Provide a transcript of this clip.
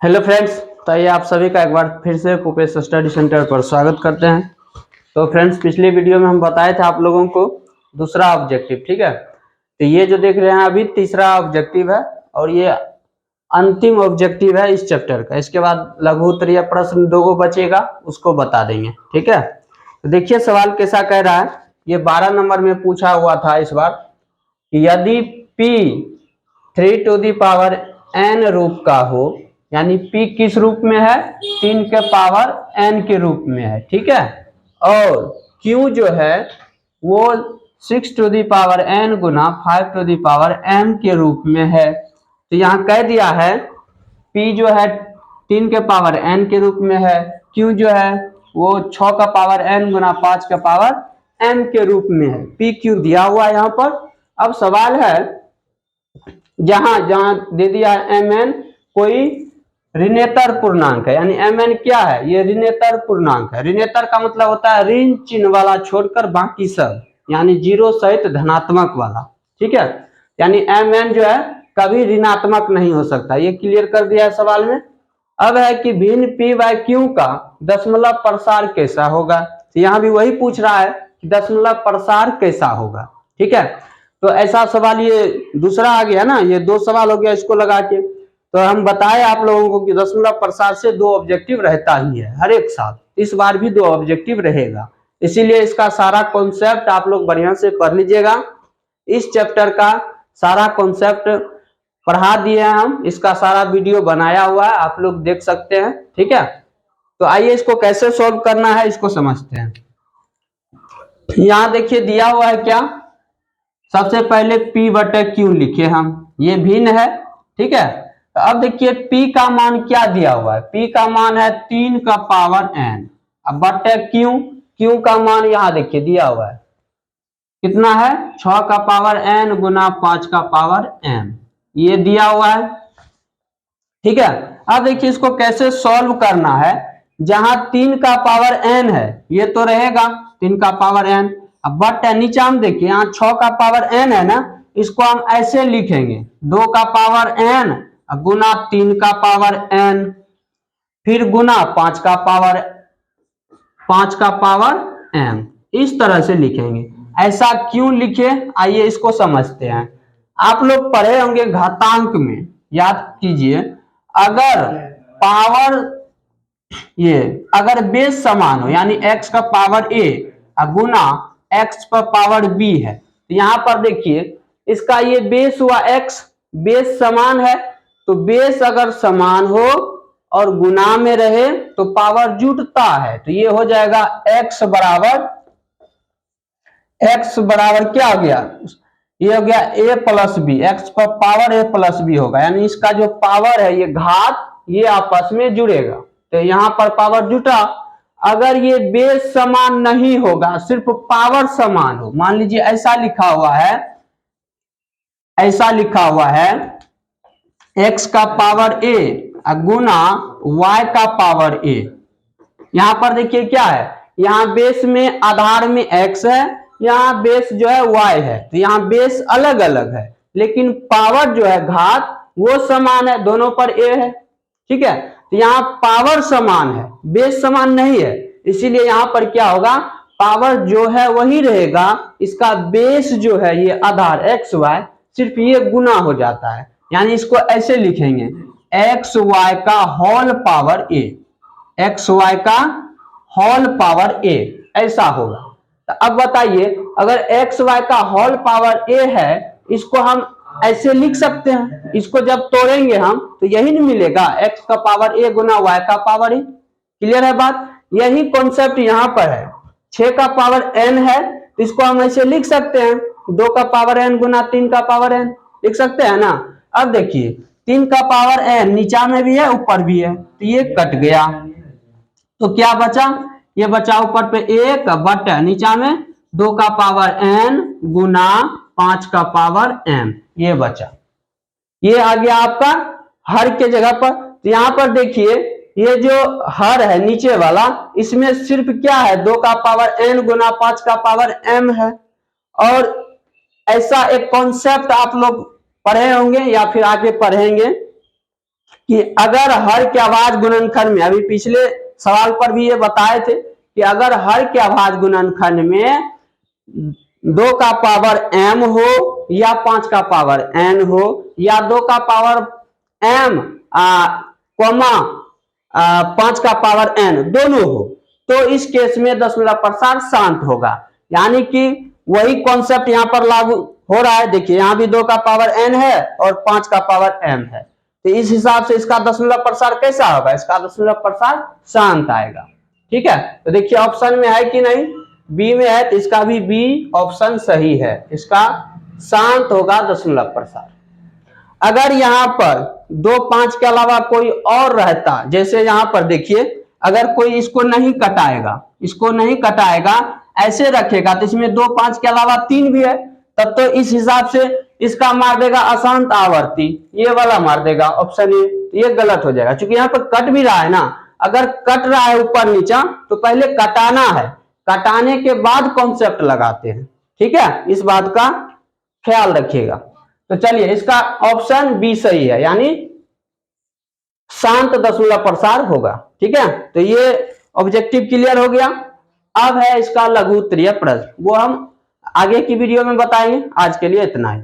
Hello friends, तो ये आप सभी का एक बार फिर से पुपेश स्टडी सेंटर पर स्वागत करते हैं। तो फ्रेंड्स, पिछले वीडियो में हम बताए थे आप लोगों को दूसरा ऑब्जेक्टिव, ठीक है। तो ये जो देख रहे हैं अभी तीसरा ऑब्जेक्टिव है और ये अंतिम ऑब्जेक्टिव है इस चैप्टर का। इसके बाद लघु उत्तरीय प्रश्न 2 बचेगा, उसको बता देंगे, ठीक है। तो देखिए सवाल कैसा कह रहा है। ये 12 नंबर में पूछा हुआ था इस बार कि यदि p 3 to the power n रूप का हो, यानी p किस रूप में है, 3 के पावर n के रूप में है, ठीक है। और q जो है वो 6 टू दी पावर n गुना 5 टू दी पावर m के रूप में है। तो यहाँ कह दिया है p जो है 3 के पावर n के रूप में है, q जो है वो 6 का पावर n गुना 5 का पावर m के रूप में है। p q दिया हुआ है यहाँ पर। अब सवाल है जहां जहां दे दिया mn कोई ऋणेतर पूर्णांक है, यानी mn क्या है, ये ऋणेतर पूर्णांक है। ऋणेतर का मतलब होता है ऋण चिन्ह वाला छोड़कर बाकी सब, यानी जीरो सहित धनात्मक वाला, ठीक है। यानी mn जो है कभी ऋणात्मक नहीं हो सकता, ये क्लियर कर दिया है सवाल में। अब है कि भिन्न p बाय q का दशमलव प्रसार कैसा होगा। तो यहाँ भी वही पूछ रहा है कि दशमलव प्रसार कैसा होगा, ठीक है। तो ऐसा सवाल ये दूसरा आ गया ना, ये 2 सवाल हो गया इसको लगा के। तो हम बताए आप लोगों को कि दशमलव प्रसार से 2 ऑब्जेक्टिव रहता ही है हर एक साल, इस बार भी 2 ऑब्जेक्टिव रहेगा। इसीलिए इसका सारा कॉन्सेप्ट आप लोग बढ़िया से पढ़ लीजिएगा। इस चैप्टर का सारा कॉन्सेप्ट पढ़ा दिए हैं हम, इसका सारा वीडियो बनाया हुआ है, आप लोग देख सकते हैं, ठीक है। तो आइए इसको कैसे सॉल्व करना है इसको समझते हैं। यहाँ देखिए दिया हुआ है क्या, सबसे पहले p बटे q लिखे हम, ये भिन्न है, ठीक है। तो अब देखिए p का मान क्या दिया हुआ है, p का मान है 3 का पावर n। अब बटे q का मान यहाँ देखिए दिया हुआ है कितना है, 6 का पावर n गुना 5 का पावर m, ये दिया हुआ है, ठीक है। अब देखिए इसको कैसे सॉल्व करना है। जहां 3 का पावर n है ये तो रहेगा 3 का पावर n। अब बट नीचे हम देखिए यहाँ 6 का पावर n है ना, इसको हम ऐसे लिखेंगे 2 का पावर n गुना 3 का पावर n, फिर गुना 5 का पावर m, इस तरह से लिखेंगे। ऐसा क्यों लिखे, आइए इसको समझते हैं। आप लोग पढ़े होंगे घातांक में, याद कीजिए, अगर पावर ये अगर बेस समान हो, यानी x का पावर a गुना x पर पावर b है, तो यहाँ पर देखिए इसका ये बेस हुआ x, बेस समान है, तो बेस अगर समान हो और गुना में रहे तो पावर जुटता है। तो ये हो जाएगा x बराबर क्या हो गया, ये हो गया a प्लस बी, एक्स पर पावर a प्लस बी होगा, यानी इसका जो पावर है ये घात ये आपस में जुड़ेगा, तो यहाँ पर पावर जुटा। अगर ये बेस समान नहीं होगा, सिर्फ पावर समान हो, मान लीजिए ऐसा लिखा हुआ है x का पावर a गुना y का पावर a। यहाँ पर देखिए क्या है, यहाँ बेस में आधार में x है, यहाँ बेस जो है y है, तो यहाँ बेस अलग अलग है लेकिन पावर जो है घात वो समान है, दोनों पर a है, ठीक है। तो यहाँ पावर समान है, बेस समान नहीं है, इसीलिए यहाँ पर क्या होगा, पावर जो है वही रहेगा, इसका बेस जो है ये आधार x y सिर्फ ये गुना हो जाता है, यानी इसको ऐसे लिखेंगे एक्स वाई का whole power a, x y का होल पावर a, ऐसा होगा। तो अब बताइए अगर एक्स वाई का होल पावर a है, इसको हम ऐसे लिख सकते हैं, इसको जब तोड़ेंगे हम तो यही नहीं मिलेगा, x का पावर a गुना y का पावर a। क्लियर है बात, यही कॉन्सेप्ट यहाँ पर है। 6 का पावर n है तो इसको हम ऐसे लिख सकते हैं 2 का पावर n गुना 3 का पावर n, लिख सकते हैं ना। अब देखिए 3 का पावर n नीचा में भी है ऊपर भी है, तो ये कट गया, तो क्या बचा, ये बचा ऊपर पे 1 बटा नीचा में 2 का पावर n गुना 5 का पावर m, ये बचा, ये आ गया आपका हर के जगह पर। तो यहाँ पर देखिए ये जो हर है नीचे वाला, इसमें सिर्फ क्या है 2 का पावर n गुना 5 का पावर m है। और ऐसा एक कॉन्सेप्ट आप लोग पढ़े होंगे या फिर आगे पढ़ेंगे कि अगर हर के अभाज्य गुणनखंड में, अभी पिछले सवाल पर भी ये बताए थे कि अगर हर के अभाज्य गुणनखंड में 2 का पावर m हो या 5 का पावर n हो या 2 का पावर m कोमा 5 का पावर n दोनों हो, तो इस केस में दशमलव प्रसार शांत होगा। यानी कि वही कॉन्सेप्ट यहां पर लागू हो रहा है। देखिए यहां भी 2 का पावर n है और 5 का पावर m है, तो इस हिसाब से इसका दशमलव प्रसार कैसा होगा, इसका दशमलव प्रसार शांत आएगा। ठीक है, तो देखिए ऑप्शन में है कि नहीं, बी में है, तो इसका भी बी ऑप्शन सही है, इसका शांत होगा दशमलव प्रसार। अगर यहाँ पर 2 5 के अलावा कोई और रहता, जैसे यहाँ पर देखिए अगर कोई इसको नहीं कटाएगा, इसको नहीं कटाएगा, ऐसे रखेगा, तो इसमें 2 5 के अलावा 3 भी है, तब तो इस हिसाब से इसका मार देगा अशांत आवर्ती, ये वाला मार देगा ऑप्शन ए, ये गलत हो जाएगा। क्योंकि यहाँ पर कट भी रहा है ना, अगर कट रहा है ऊपर नीचा तो पहले कटाना है, कटाने के बाद कॉन्सेप्ट लगाते हैं। ठीक है, इस बात का ख्याल रखिएगा। तो चलिए इसका ऑप्शन बी सही है, यानी शांत दशमलव प्रसार होगा। ठीक है, तो ये ऑब्जेक्टिव क्लियर हो गया। अब है इसका लघु उत्तरीय प्रश्न, वो हम आगे की वीडियो में बताएंगे। आज के लिए इतना ही।